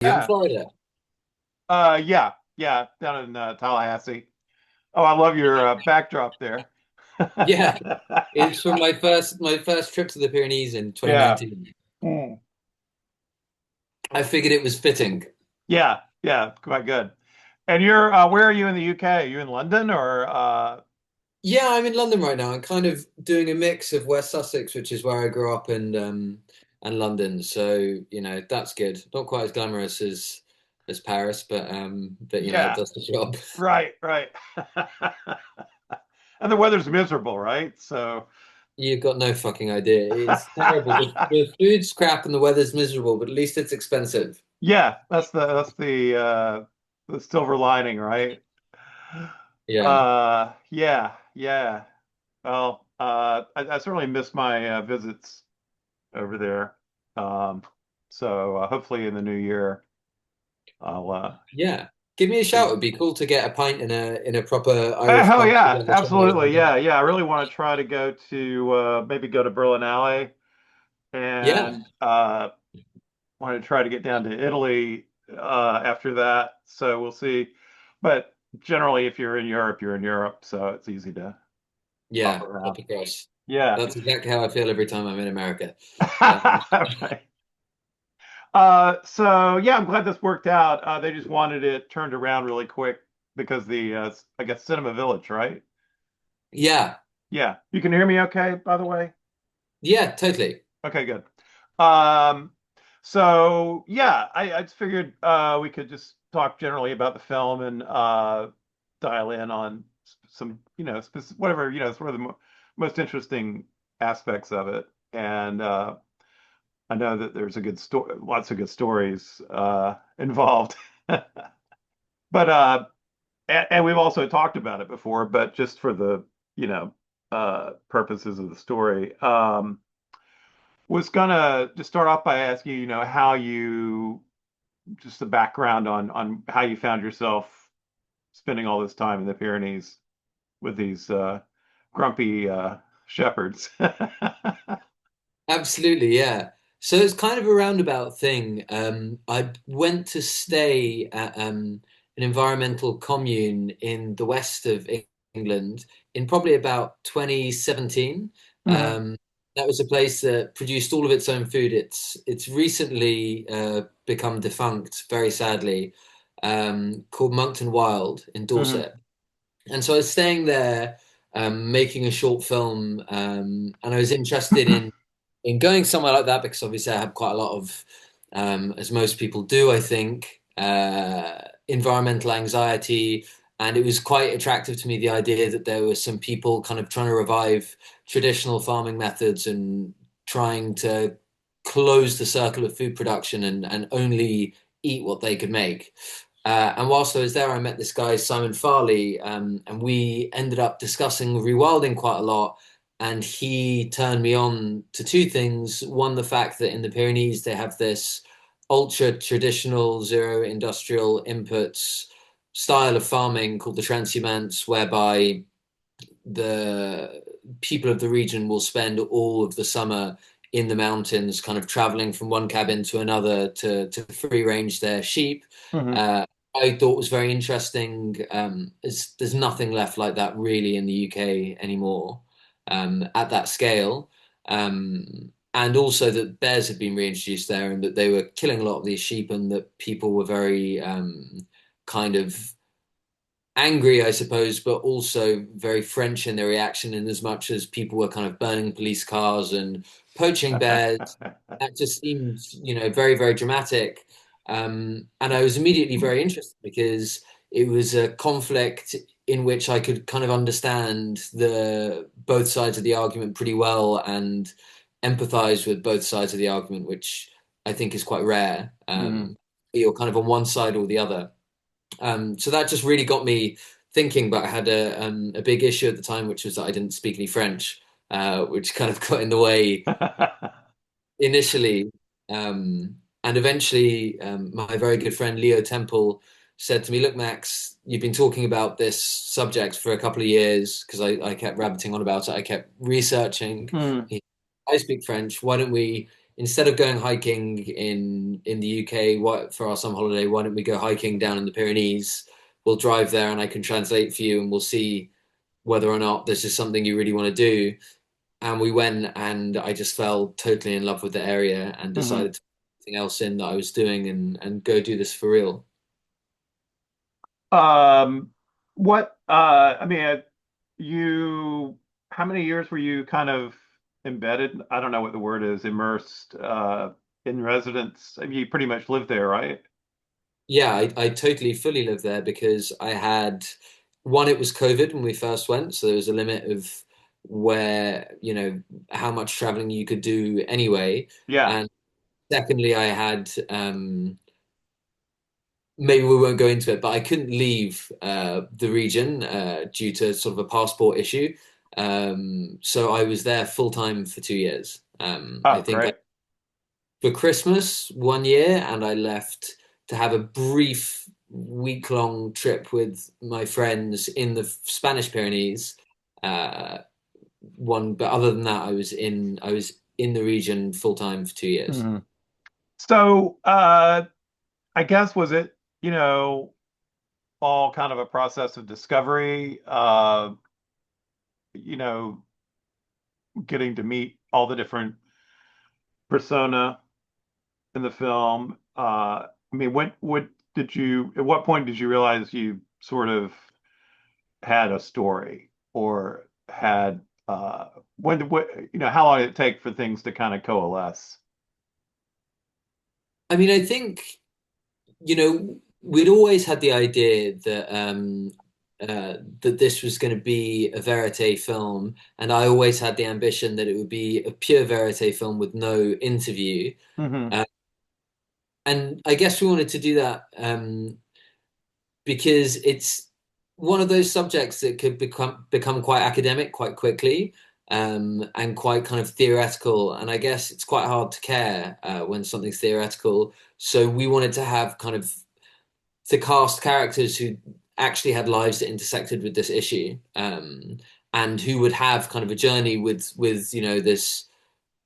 You in Yeah. Florida? Yeah, down in Tallahassee. Oh, I love your backdrop there. Yeah, it's from my first trip to the Pyrenees in Yeah. 2019. Mm. I figured it was fitting. Yeah, quite good. And you're where are you in the UK? Are you in London or Yeah, I'm in London right now. I'm kind of doing a mix of West Sussex, which is where I grew up, and London. So, that's good. Not quite as glamorous as Paris, but it yeah, does the job. right. And the weather's miserable, right? So, You've got no fucking idea. It's terrible. The food's crap and the weather's miserable, but at least it's expensive. yeah, the silver lining, right? Yeah. Yeah. Well, I certainly miss my visits over there. Um, so hopefully in the new year, I'll Yeah. Give me a shout. be. It'd be cool to get a pint in a proper Oh, Irish hell pub yeah, together somewhere in absolutely, London. yeah. I really want to try to go to maybe go to Berlinale Yeah. and want to try to get down to Italy after that. So we'll see. But generally, if you're in Europe, you're in Europe, so it's easy to pop Yeah. around. Up across. Yeah. That's exactly how I feel every time I'm in America. Um, Right. So yeah, I'm glad this worked out. They just wanted it turned around really quick because I guess Cinema Village, right? yeah. Yeah. You can hear me okay, by the way? Yeah, totally. Okay, good. Um, so yeah, I just figured we could just talk generally about the film and dial in on some, whatever, sort of the mo most interesting aspects of it. And I know that there's a good story, lots of good stories involved. But and we've also talked about it before, but just for the, you know, purposes of the story. Was gonna just start off by asking you, how you just the background on how you found yourself spending all this time in the Pyrenees with these grumpy shepherds. Absolutely, yeah. So it's kind of a roundabout thing. I went to stay at an environmental commune in the west of England in probably about 2017. hmm Um, that was a place that produced all of its own food. It's recently become defunct, very sadly, called Monkton Wild in hmm Dorset. And so I was staying there, making a short film, and I was interested in going somewhere like that because obviously I have quite a lot of, as most people do, I think, environmental anxiety. And it was quite attractive to me the idea that there were some people kind of trying to revive traditional farming methods and trying to close the circle of food production and only eat what they could make. And whilst I was there, I met this guy, Simon Farley, and we ended up discussing rewilding quite a lot. And he turned me on to two things. One, the fact that in the Pyrenees, they have this ultra traditional zero industrial inputs style of farming called the transhumance, whereby the people of the region will spend all of the summer in the mountains, kind of traveling from one cabin to another to free range their sheep. hmm Uh, I thought was very interesting. There's nothing left like that really in the UK anymore at that scale. And also that bears had been reintroduced there and that they were killing a lot of these sheep and that people were very kind of angry, I suppose, but also very French in their reaction, in as much as people were kind of burning police cars and poaching bears. That just seemed, very, very dramatic. And I was immediately very interested because it was a conflict in which I could kind of understand the both sides of the argument pretty well and empathize with both sides of the argument, which I think is quite rare. hmm You're kind of on one side or the other. So that just really got me thinking. But I had a big issue at the time, which was that I didn't speak any French, which kind of got in the way initially. And eventually, my very good friend Leo Temple said to me, "Look, Max, you've been talking about this subject for a couple of years because I kept rabbiting on about it. I kept researching. hmm I speak French. Why don't we instead of going hiking in the UK, what for our summer holiday, why don't we go hiking down in the Pyrenees? We'll drive there and I can translate for you and we'll see whether or not this is something you really want to do. And we went and I just fell totally in love with the area and Hmm. decided to put anything else in that I was doing and go do this for real. Um, I mean, you, how many years were you kind of embedded? I don't know what the word is, immersed, in residence. I mean, you pretty much lived there, right? Yeah, I totally fully lived there because I had one, it was COVID when we first went, so there was a limit of where, how much traveling you could do anyway. Yeah. And secondly, I had maybe we won't go into it, but I couldn't leave the region due to sort of a passport issue. So I was there full time for 2 years. I Oh, think great. for Christmas 1 year, and I left to have a brief week-long trip with my friends in the Spanish Pyrenees. Uh, but other than that, I was in the region full time for 2 years. Mhm. So, I guess was it, you know, all kind of a process of discovery, you know, getting to meet all the different persona in the film. I mean, at what point did you realize you sort of had a story or had, how long did it take for things to kind of coalesce? I mean, I think we'd always had the idea that this was going to be a verite film, and I always had the ambition that it would be a pure verite film with no interview. Hmm. Uh, and I guess we wanted to do that because it's one of those subjects that could become quite academic quite quickly, and quite kind of theoretical. And I guess it's quite hard to care when something's theoretical. So we wanted to have kind of to cast characters who actually had lives that intersected with this issue, and who would have kind of a journey with this,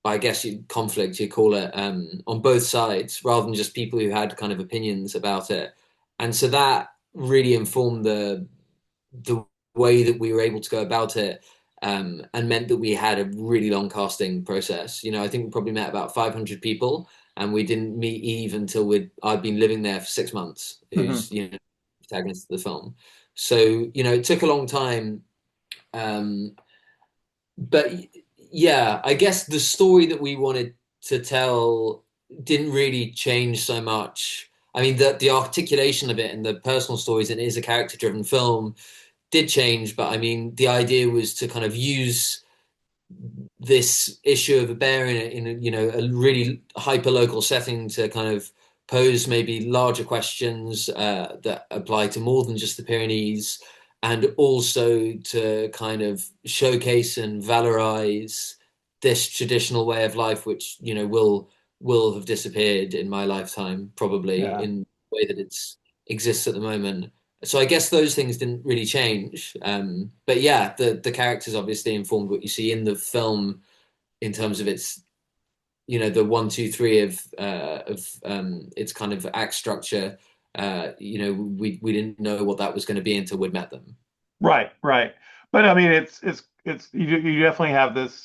I guess conflict you call it, on both sides, rather than just people who had kind of opinions about it. And so that really informed the way that we were able to go about it, and meant that we had a really long casting process. I think we probably met about 500 people, and we didn't meet Eve until I'd been living there for 6 months, Hmm. who's protagonist of the film. So it took a long time, um, but yeah, I guess the story that we wanted to tell didn't really change so much. I mean, the articulation of it and the personal stories, and it is a character-driven film, did change, but I mean, the idea was to kind of use this issue of a bear in a really hyper local setting to kind of pose maybe larger questions that apply to more than just the Pyrenees, and also to kind of showcase and valorize this traditional way of life, which will have disappeared in my lifetime, probably Yeah. in the way that it's exists at the moment. So I guess those things didn't really change. But yeah, the characters obviously informed what you see in the film in terms of its, the one, two, three of its kind of act structure. We didn't know what that was going to be until we'd met them. Right, right. But I mean, you definitely have this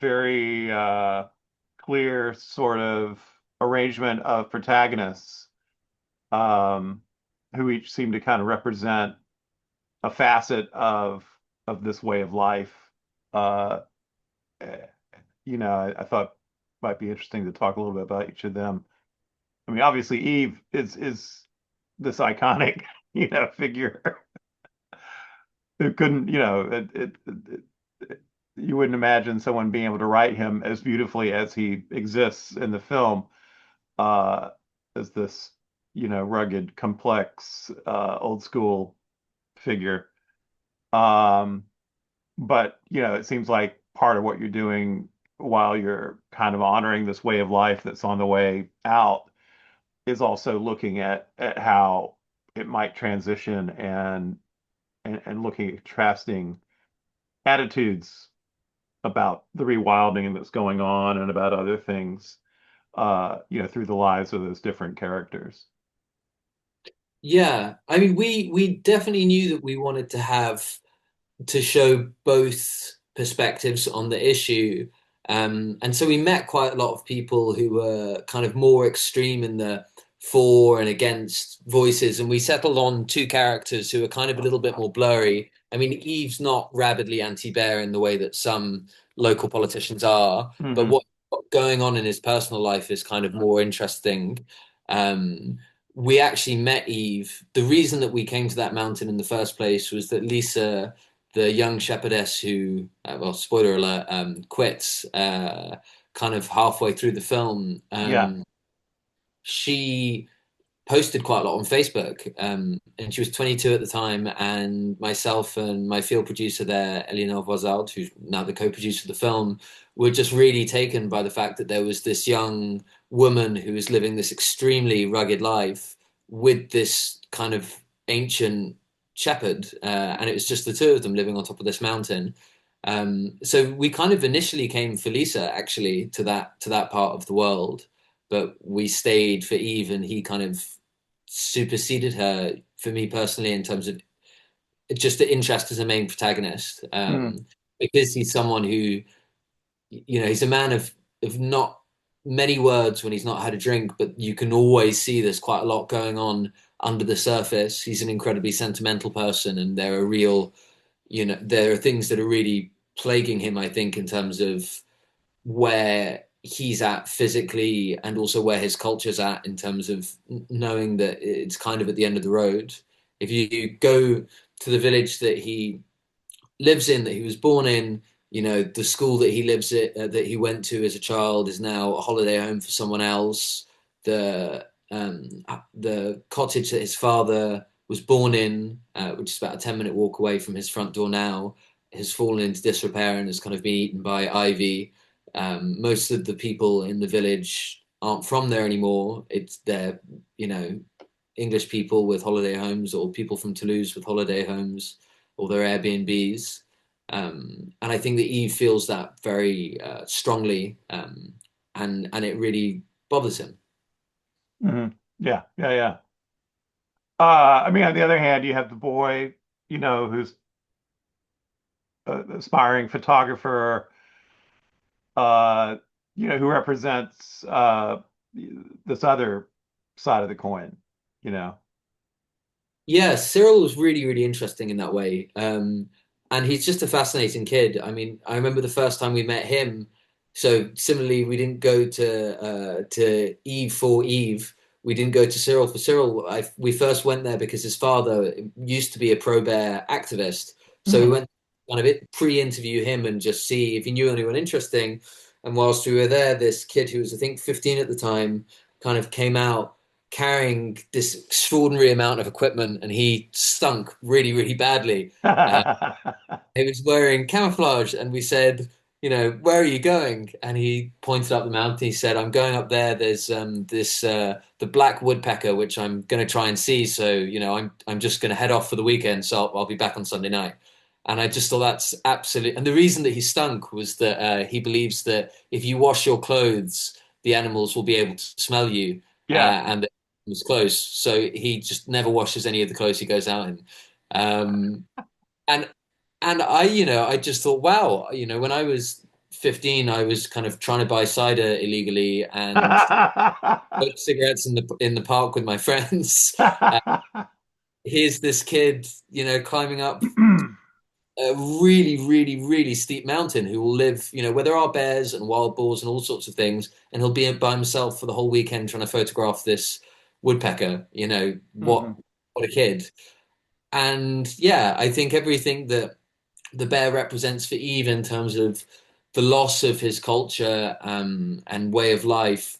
very clear sort of arrangement of protagonists, um, who each seem to kind of represent a facet of this way of life. Uh, eh, I thought might be interesting to talk a little bit about each of them. I mean, obviously, Eve is this iconic, figure who couldn't, you wouldn't imagine someone being able to write him as beautifully as he exists in the film, uh, as this, rugged, complex, old school figure. Um, but, it seems like part of what you're doing while you're kind of honoring this way of life that's on the way out is also looking at how it might transition and looking at contrasting attitudes about the rewilding that's going on and about other things, through the lives of those different characters. Yeah, I mean, we definitely knew that we wanted to show both perspectives on the issue. And so we met quite a lot of people who were kind of more extreme in the for and against voices. And we settled on two characters who are kind of a little bit more blurry. I mean, Eve's not rabidly anti-bear in the way that some local politicians are, but Hmm. what's going on in his personal life is kind of more interesting. Um, we actually met Eve. The reason that we came to that mountain in the first place was that Lisa, the young shepherdess who, well, spoiler alert, quits kind of halfway through the film. Yeah. She posted quite a lot on Facebook, and she was 22 at the time. And myself and my field producer there, Eleanor Vozald, who's now the co-producer of the film, were just really taken by the fact that there was this young woman who was living this extremely rugged life with this kind of ancient shepherd, and it was just the two of them living on top of this mountain. So we kind of initially came for Lisa actually to that part of the world, but we stayed for Eve, and he kind of superseded her for me personally in terms of just the interest as a main protagonist, Mm. because he's someone who, he's a man of not many words when he's not had a drink, but you can always see there's quite a lot going on under the surface. He's an incredibly sentimental person, and there are there are things that are really plaguing him, I think, in terms of where he's at physically and also where his culture's at in terms of knowing that it's kind of at the end of the road. If you go to the village that he lives in, that he was born in, the school that he lives at, that he went to as a child is now a holiday home for someone else. The cottage that his father was born in, which is about a 10-minute walk away from his front door now, has fallen into disrepair and has kind of been eaten by ivy. Most of the people in the village aren't from there anymore. They're, you know, English people with holiday homes or people from Toulouse with holiday homes or their Airbnbs. And I think that Eve feels that very strongly, and it really bothers him. Hmm. Yeah, yeah, yeah. I mean, on the other hand, you have the boy, who's an aspiring photographer, uh, who represents this other side of the coin, you know. Yeah, Cyril was really, really interesting in that way. And he's just a fascinating kid. I mean, I remember the first time we met him. So similarly, we didn't go to Eve for Eve. We didn't go to Cyril for Cyril. We first went there because his father used to be a pro bear activist. So we Hmm. went kind of pre-interview him and just see if he knew anyone interesting. And whilst we were there, this kid who was, I think, 15 at the time, kind of came out carrying this extraordinary amount of equipment, and he stunk really, really badly. He was wearing camouflage, and we said, where are you going? And he pointed up the mountain. He said, I'm going up there. There's this the black woodpecker, which I'm going to try and see. So, I'm just going to head off for the weekend. So I'll be back on Sunday night. And I just thought that's absolute. And the reason that he stunk was that he believes that if you wash your clothes, the animals will be able to smell you, Yeah. and it was close. So he just never washes any of the clothes he goes out in. Um, and I just thought, wow, when I was 15, I was kind of trying to buy cider illegally and smoke cigarettes in the park with my friends. Here's this kid, climbing up a really, really, really steep mountain who will live, where there are bears and wild boars and all sorts of things, and he'll be by himself for the whole weekend trying to photograph this woodpecker. Hmm. What a kid. And yeah, I think everything that the bear represents for Eve in terms of the loss of his culture, and way of life,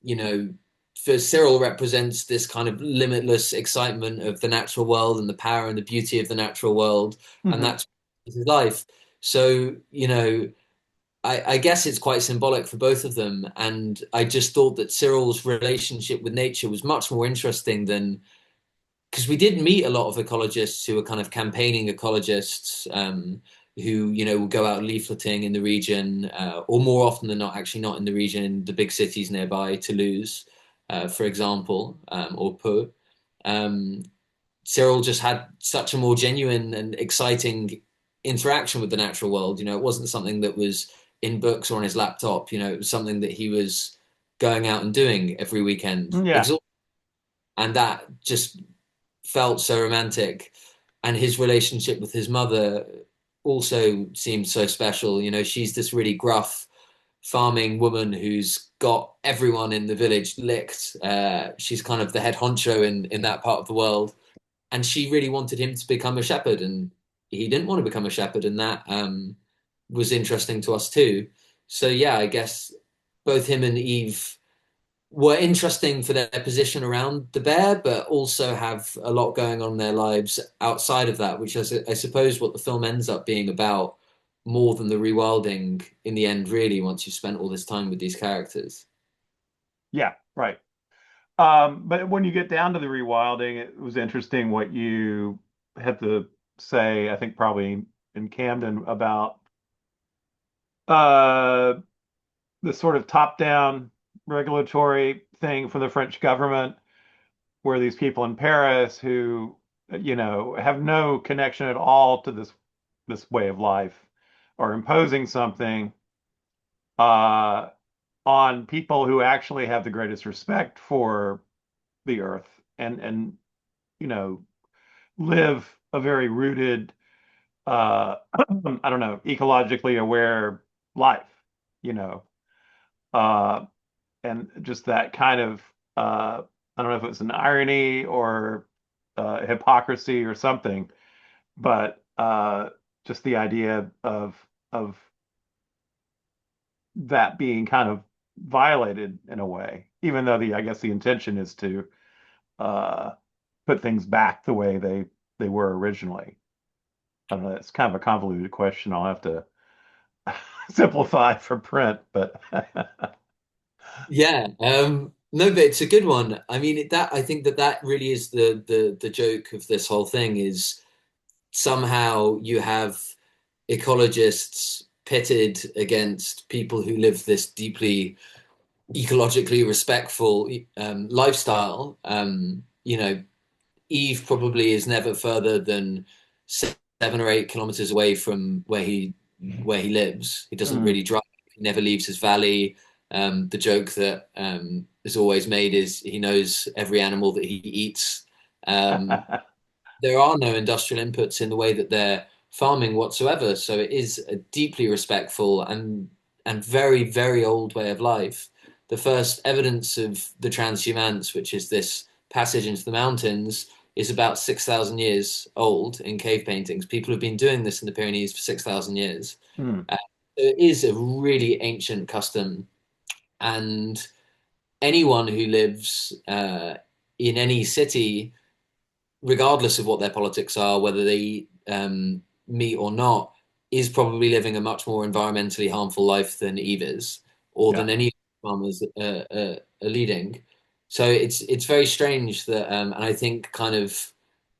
you know, for Cyril represents this kind of limitless excitement of the natural world and the power and the beauty of the natural world, and Hmm. that's his life. So, I guess it's quite symbolic for both of them, and I just thought that Cyril's relationship with nature was much more interesting than because we did meet a lot of ecologists who were kind of campaigning ecologists. who, will go out leafleting in the region, or more often than not, actually not in the region, in the big cities nearby, Toulouse, for example, or Pau. Um, Cyril just had such a more genuine and exciting interaction with the natural world. It wasn't something that was in books or on his laptop. It was something that he was going out and doing every weekend, Yeah. and that just felt so romantic. And his relationship with his mother also seemed so special. She's this really gruff farming woman who's got everyone in the village licked. She's kind of the head honcho in that part of the world, and she really wanted him to become a shepherd, and he didn't want to become a shepherd, and that was interesting to us too. So yeah, I guess both him and Eve were interesting for their position around the bear, but also have a lot going on in their lives outside of that, which is, I suppose, what the film ends up being about more than the rewilding in the end, really, once you've spent all this time with these characters. Yeah, right. But when you get down to the rewilding, it was interesting what you had to say, I think probably in Camden, about uh, the sort of top-down regulatory thing from the French government, where these people in Paris who, have no connection at all to this way of life are imposing something uh, on people who actually have the greatest respect for the earth and you know live a very rooted I don't know, ecologically aware life, you know. Uh and just that kind of I don't know if it's an irony or hypocrisy or something, but just the idea of that being kind of violated in a way, even though the I guess the intention is to uh put things back the way they were originally. I don't know. It's kind of a convoluted question. I'll have to simplify for print, but Yeah, no, but it's a good one. I mean, that I think that really is the joke of this whole thing is somehow you have ecologists pitted against people who live this deeply ecologically respectful lifestyle. Eve probably is never further than 7 or 8 kilometers away from where he lives. He doesn't mm. really drive. He never leaves his valley. The joke that is always made is he knows every animal that he eats. Um, there are no industrial inputs in the way that they're farming whatsoever. So it is a deeply respectful and very, very old way of life. The first evidence of the transhumance, which is this passage into the mountains, is about 6,000 years old in cave paintings. People have been doing this in the Pyrenees for 6,000 years. Mm. Uh, it is a really ancient custom, and anyone who lives in any city, regardless of what their politics are, whether they eat meat or not, is probably living a much more environmentally harmful life than Eve is, or Yeah. than any farmers are leading. So it's very strange that, and I think kind of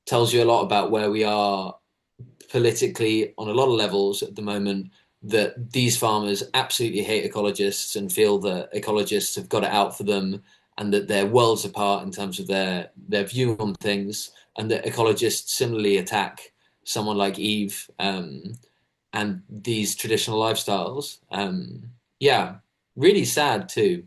tells you a lot about where we are politically on a lot of levels at the moment. That these farmers absolutely hate ecologists and feel that ecologists have got it out for them, and that they're worlds apart in terms of their view on things, and that ecologists similarly attack someone like Eve and these traditional lifestyles. Yeah, really sad too.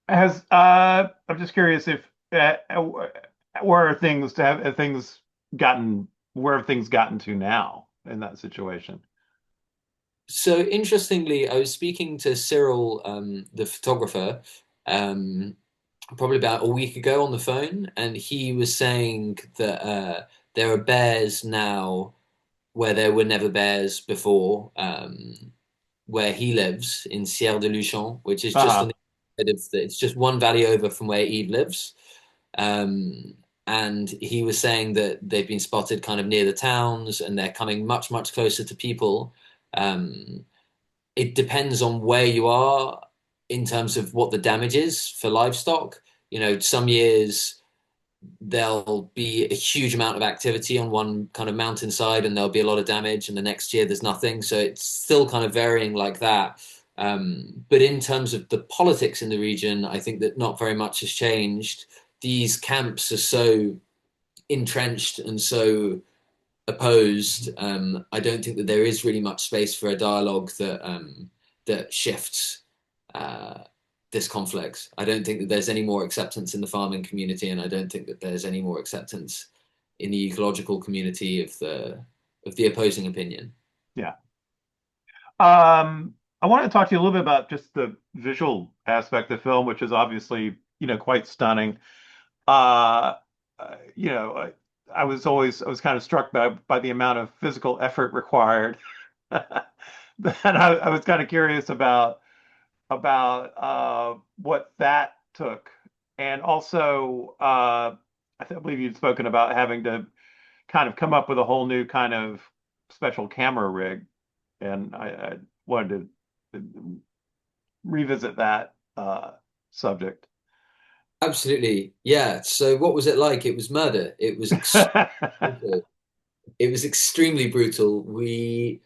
I'm just curious if where are things to have things gotten where have things gotten to now in that situation? So interestingly, I was speaking to Cyril, the photographer, um, probably about a week ago on the phone, and he was saying that there are bears now where there were never bears before, where he lives in Sierre de Luchon, which is just on Uh-huh. the side of it's just one valley over from where Eve lives. Um, and he was saying that they've been spotted kind of near the towns, and they're coming much, much closer to people. Um, it depends on where you are in terms of what the damage is for livestock. Some years there'll be a huge amount of activity on one kind of mountainside and there'll be a lot of damage, and the next year there's nothing. So it's still kind of varying like that. But in terms of the politics in the region, I think that not very much has changed. These camps are so entrenched and so opposed. I don't think that there is really much space for a dialogue that shifts uh, this conflict. I don't think that there's any more acceptance in the farming community, and I don't think that there's any more acceptance in the ecological community of the opposing opinion. Yeah. I want to talk to you a little bit about just the visual aspect of the film, which is obviously, quite stunning. Uh, you know, I was kind of struck by the amount of physical effort required. And I was kind of curious about what that took, and also believe you'd spoken about having to kind of come up with a whole new kind of special camera rig, and I wanted to revisit that subject. Absolutely, yeah. So what was it like? It was murder. It was brutal. It was extremely brutal. We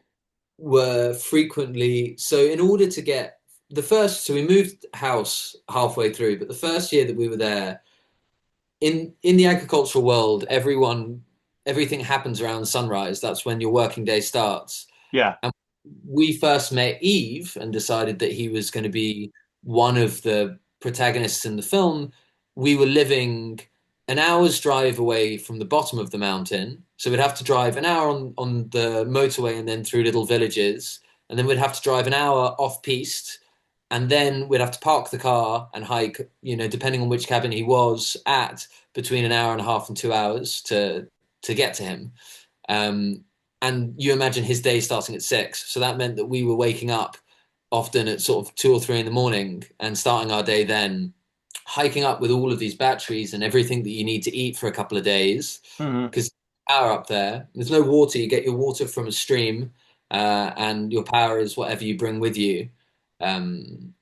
were frequently so in order to get the first so we moved house halfway through, but the first year that we were there, in the agricultural world, everything happens around sunrise. That's when your working day starts. Yeah. And we first met Eve and decided that he was going to be one of the protagonists in the film. We were living an hour's drive away from the bottom of the mountain. So we'd have to drive an hour on the motorway and then through little villages. And then we'd have to drive an hour off piste. And then we'd have to park the car and hike, depending on which cabin he was at, between an hour and a half and 2 hours to get to him. Um, and you imagine his day starting at 6. So that meant that we were waking up often at sort of 2 or 3 in the morning and starting our day then, hiking up with all of these batteries and everything that you need to eat for a couple of days. Hmm. Because power up there, there's no water. You get your water from a stream, and your power is whatever you bring with you. Um,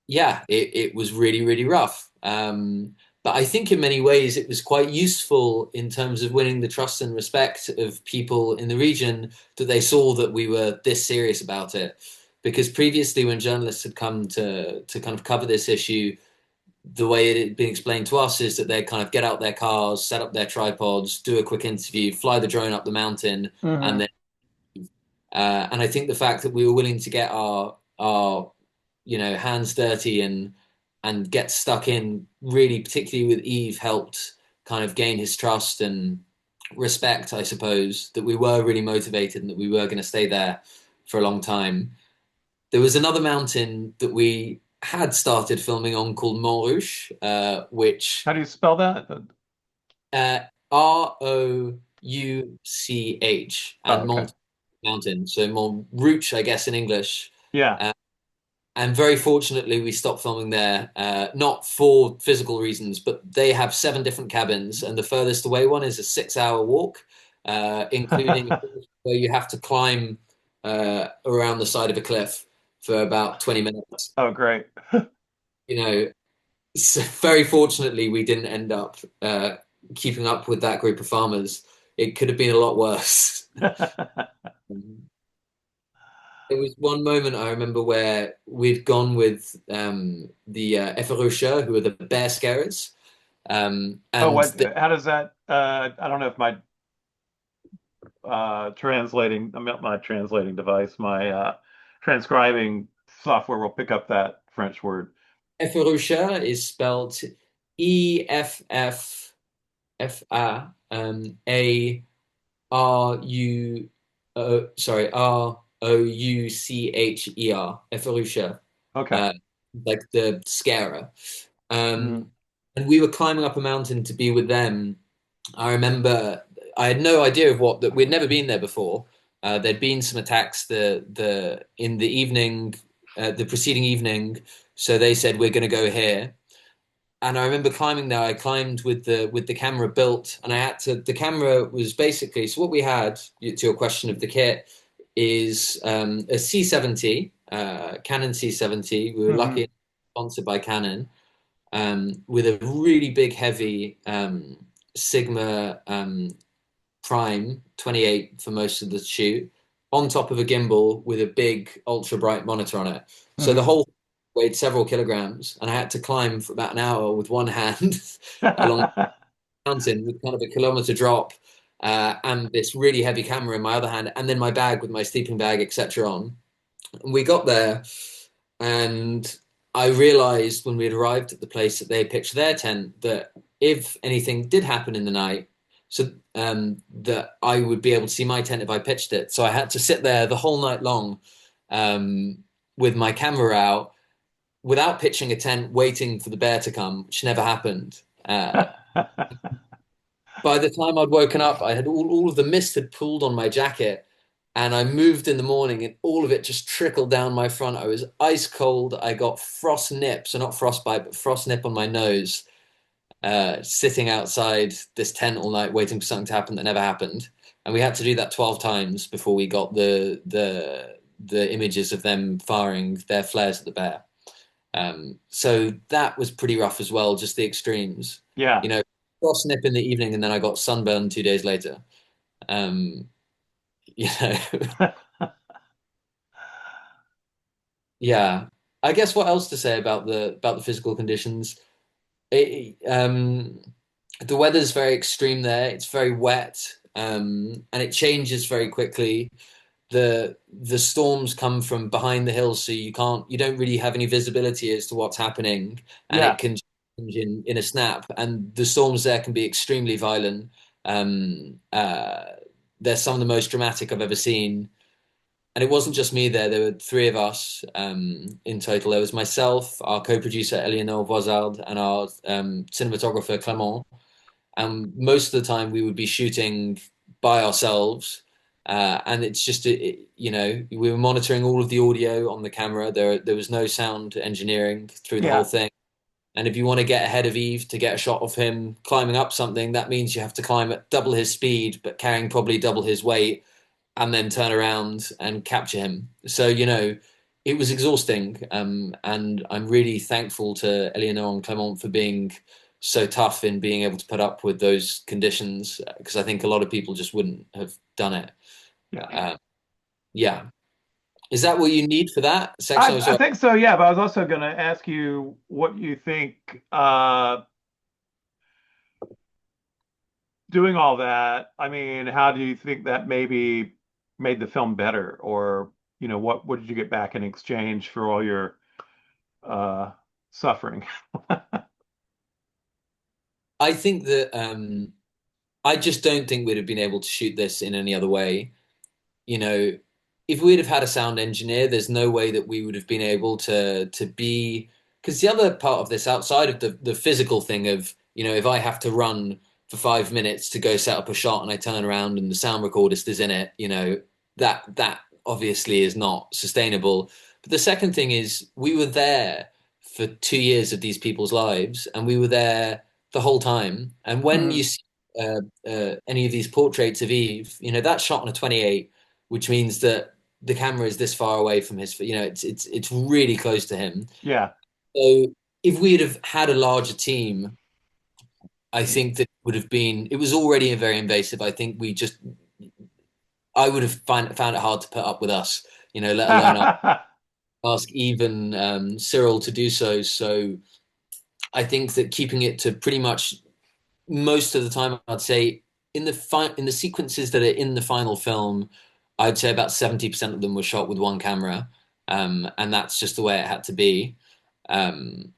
yeah, it was really, really rough. But I think in many ways it was quite useful in terms of winning the trust and respect of people in the region, that they saw that we were this serious about it. Because previously, when journalists had come to kind of cover this issue, the way it had been explained to us is that they'd kind of get out their cars, set up their tripods, do a quick interview, fly the drone up the mountain, and Hmm. then and I think the fact that we were willing to get our hands dirty and get stuck in, really, particularly with Eve, helped kind of gain his trust and respect, I suppose, that we were really motivated and that we were going to stay there for a long time. There was another mountain that we had started filming on called Montrouge, which How do you spell that? uh, Rouch, Oh, and okay. Mountain, so Montrouge, I guess, in English. Yeah. Uh, And very fortunately, we stopped filming there, not for physical reasons, but they have 7 different cabins, and the furthest away one is a 6 hour walk, including where you have to climb around the side of a cliff for about 20 minutes. Oh, great. You know, so very fortunately, we didn't end up keeping up with that group of farmers. It could have been a lot worse. There was one moment I remember where we'd gone with the Efferocher, who are the bear scarers. Oh, And what? How does that? I don't know if my my translating device, my transcribing software will pick up that French word. Efferocher is spelled Efferoucher, Okay. uh, like the scarer. Um, Hmm. and we were climbing up a mountain to be with them. I remember I had no idea of what that we'd never been there before. There'd been some attacks the in the evening, the preceding evening. So they said we're going to go here. And I remember climbing there. I climbed with the camera built, and I had to. The camera was basically so. What we had, to your question of the kit, is a C70, Canon C70. We were Hmm. lucky, sponsored by Canon, with a really big, heavy Sigma Prime 28 for most of the shoot, on top of a gimbal with a big ultra bright monitor on it. So the Hmm. whole weighed several kilograms, and I had to climb for about an hour with one hand along the mountain with kind of a kilometer drop, and this really heavy camera in my other hand, and then my bag with my sleeping bag, etc. on. And we got there, and I realized when we had arrived at the place that they had pitched their tent that if anything did happen in the night, so that I would be able to see my tent if I pitched it. So I had to sit there the whole night long with my camera out without pitching a tent, waiting for the bear to come, which never happened. By the time I'd woken up, I had all of the mist had pooled on my jacket, and I moved in the morning, and all of it just trickled down my front. I was ice cold. I got frost nip, so not frostbite, but frost nip on my nose, sitting outside this tent all night, waiting for something to happen that never happened. And we had to do that 12 times before we got the images of them firing their flares at the bear. So that was pretty rough as well, just the extremes. Yeah. You know, frost nip in the evening, and then I got sunburned 2 days later. Um, you know, yeah. I guess what else to say about the physical conditions? The weather's very extreme there. It's very wet, and it changes very quickly. The storms come from behind the hills, so you don't really have any visibility as to what's happening, and it Yeah. can change in a snap. And the storms there can be extremely violent. They're some of the most dramatic I've ever seen. And it wasn't just me there. There were three of us in total. There was myself, our co-producer Eleanor Voisard, and our cinematographer Clement. And most of the time, we would be shooting by ourselves. And it's just, we were monitoring all of the audio on the camera. There was no sound engineering through the whole Yeah. thing. And if you want to get ahead of Eve to get a shot of him climbing up something, that means you have to climb at double his speed, but carrying probably double his weight, and then turn around and capture him. So, it was exhausting. And I'm really thankful to Eleanor and Clement for being so tough in being able to put up with those conditions, because I think a lot of people just wouldn't have done it. Yeah. Uh, yeah. Is that what you need for that section? I I'm I sorry. think so, yeah, but I was also going to ask you what you think doing all that. I mean, how do you think that maybe made the film better or what did you get back in exchange for all your uh suffering? I think that I just don't think we'd have been able to shoot this in any other way. you know, if we'd have had a sound engineer, there's no way that we would have been able to be, because the other part of this, outside of the physical thing of, if I have to run for 5 minutes to go set up a shot and I turn around and the sound recordist is in it, that obviously is not sustainable. But the second thing is we were there for 2 years of these people's lives, and we were there the whole time. And when Hmm. you see any of these portraits of Eve, that's shot on a 28, which means that the camera is this far away from his, it's really close to him. Yeah. So if we'd have had a larger team, I think that would have been, it was already very invasive. I think I would have found it hard to put up with us, let alone ask even Cyril to do so. So I think that keeping it to pretty much most of the time, I'd say in the sequences that are in the final film, I'd say about 70% of them were shot with one camera, and that's just the way it had to be. Um,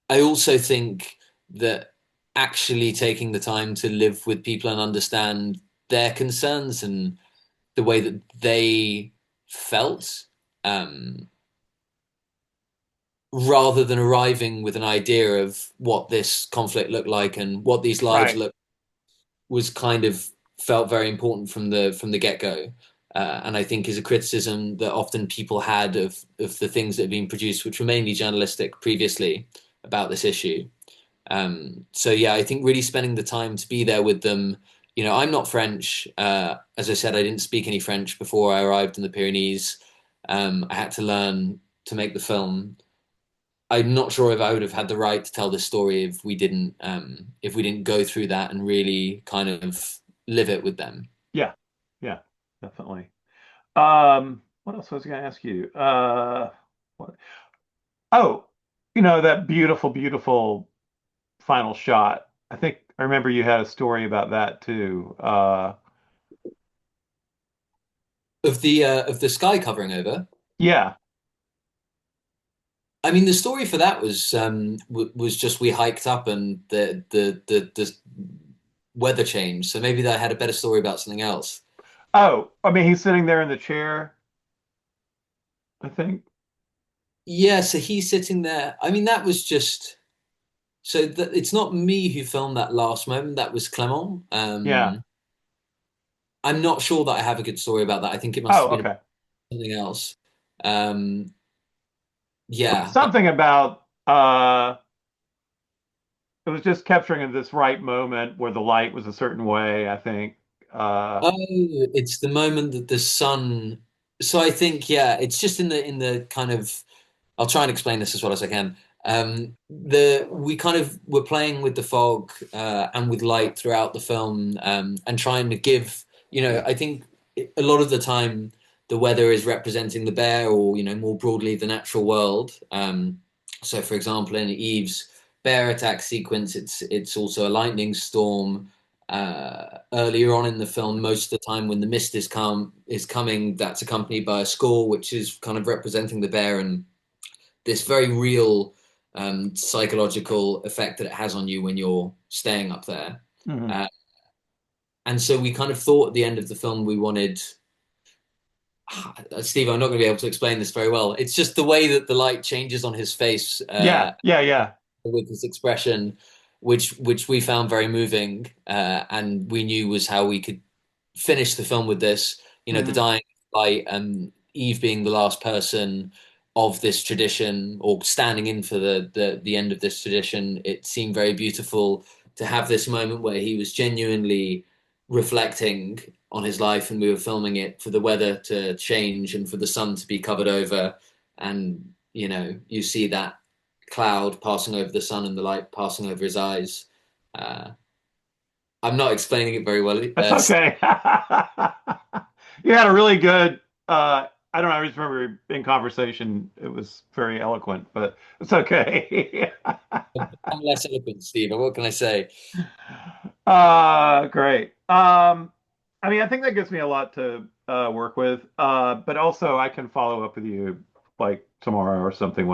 I also think that actually taking the time to live with people and understand their concerns and the way that they felt, um, rather than arriving with an idea of what this conflict looked like and what these lives Right. look, was kind of felt very important from the get go, and I think is a criticism that often people had of the things that have been produced, which were mainly journalistic previously about this issue. So yeah, I think really spending the time to be there with them. I'm not French. As I said, I didn't speak any French before I arrived in the Pyrenees. I had to learn to make the film. I'm not sure if I would have had the right to tell this story if we didn't go through that and really kind of live it with them. Yeah, yeah, definitely. What else was I going to ask you? What? Oh, that beautiful, beautiful final shot. I think I remember you had a story about that too. Of the sky covering over. Yeah. I mean, the story for that was just we hiked up and the weather changed. So maybe I had a better story about something else. Oh, I mean, he's sitting there in the chair, I think. Yeah, so he's sitting there. I mean, that was just it's not me who filmed that last moment. That was Clement. Yeah. I'm not sure that I have a good story about that. I think it must Oh, have been okay. something else. Um, yeah, Something about it was just capturing this right moment where the light was a certain way, I think. Uh, oh, it's the moment that the sun. So I think yeah, it's just in the kind of. I'll try and explain this as well as I can. The we kind of were playing with the fog and with light throughout the film, and trying to give. I think a lot of the time the weather is representing the bear, or more broadly the natural world. So, for example, in Eve's bear attack sequence, it's also a lightning storm. Earlier on in the film, most of the time when the mist is coming, that's accompanied by a score, which is kind of representing the bear and this very real psychological effect that it has on you when you're staying up there. mhm. Uh, and so we kind of thought at the end of the film we wanted. Steve, I'm not going to be able to explain this very well. It's just the way that the light changes on his face Yeah, yeah, yeah. with his expression, which we found very moving, and we knew was how we could finish the film with this. The Hmm. dying light and Eve being the last person of this tradition or standing in for the end of this tradition. It seemed very beautiful to have this moment where he was genuinely reflecting on his life, and we were filming it for the weather to change and for the sun to be covered over, and you see that cloud passing over the sun and the light passing over his eyes. Uh, I'm not explaining it very well. That's okay. You had a really good, I don't know, I just remember in conversation, it was very eloquent, but it's okay. I'm less eloquent, Steve. What can I say? Great. I mean, I think that gives me a lot to work with. But also I can follow up with you like tomorrow or something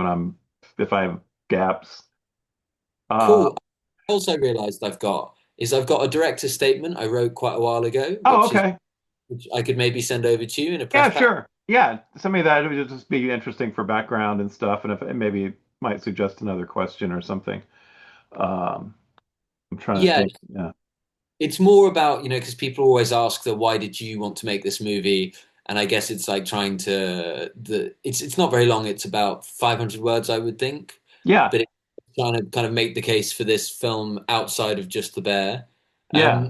if I have gaps. Uh, Cool. Also realized I've got a director's statement I wrote quite a while ago, oh, okay. which I could maybe send over to you in a Yeah, press pack. sure. Yeah, some of that would just be interesting for background and stuff, and if maybe it might suggest another question or something. Um, I'm trying to Yeah, think. Yeah, it's more about, because people always ask why did you want to make this movie? And I guess it's like trying to it's not very long. It's about 500 words, I would think, yeah, but it's trying to kind of make the case for this film outside of just the bear. yeah.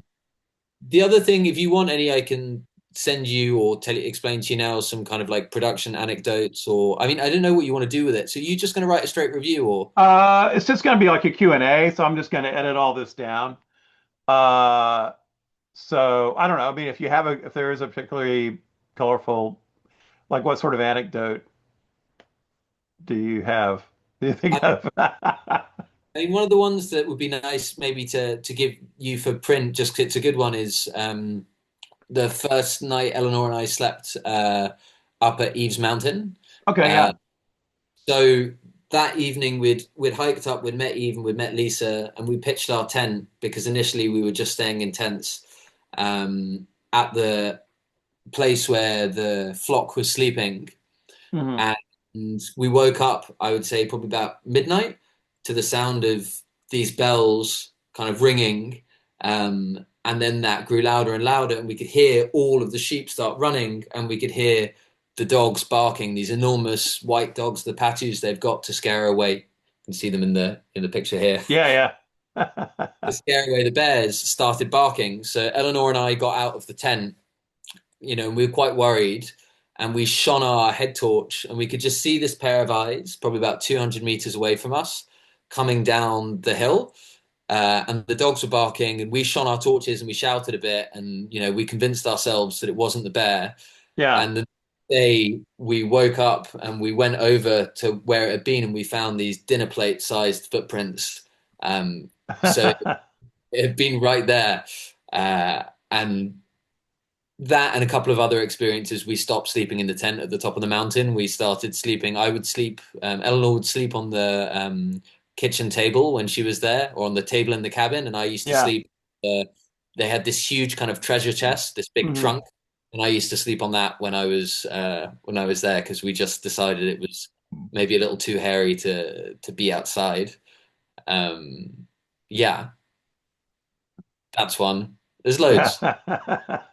The other thing, if you want any, I can send you or explain to you now some kind of like production anecdotes, or I mean, I don't know what you want to do with it. So you just going to write a straight review, or It's just going to be like a Q&A, so I'm just going to edit all this down. Uh, so I don't know. I mean, if there is a particularly colorful, like what sort of anecdote do you have? Do you think I, of? I mean, one of the ones that would be nice maybe to give you for print, just 'cause it's a good one, is the first night Eleanor and I slept up at Eve's Mountain. Okay, Uh, yeah. so that evening we'd hiked up, we'd met Eve and we'd met Lisa, and we pitched our tent because initially we were just staying in tents at the place where the flock was sleeping. Hmm. And we woke up, I would say, probably about midnight to the sound of these bells kind of ringing. And then that grew louder and louder, and we could hear all of the sheep start running, and we could hear the dogs barking, these enormous white dogs, the patus they've got to scare away. You can see them in the picture here. Yeah, To yeah. scare away the bears started barking. So Eleanor and I got out of the tent, and we were quite worried. and we shone our head torch, and we could just see this pair of eyes, probably about 200 meters away from us, coming down the hill. And the dogs were barking, and we shone our torches and we shouted a bit, and we convinced ourselves that it wasn't the bear. Yeah. And the day we woke up and we went over to where it had been, and we found these dinner plate sized footprints. So it had been right there. And that and a couple of other experiences, we stopped sleeping in the tent at the top of the mountain. We started sleeping. I would sleep, Eleanor would sleep on the kitchen table when she was there, or on the table in the cabin, and I used to Yeah. sleep. Uh, they had this huge kind of treasure chest, this big Hmm. trunk, and I used to sleep on that when I was there because we just decided it was maybe a little too hairy to be outside. Um, yeah, that's one. There's loads. Yeah.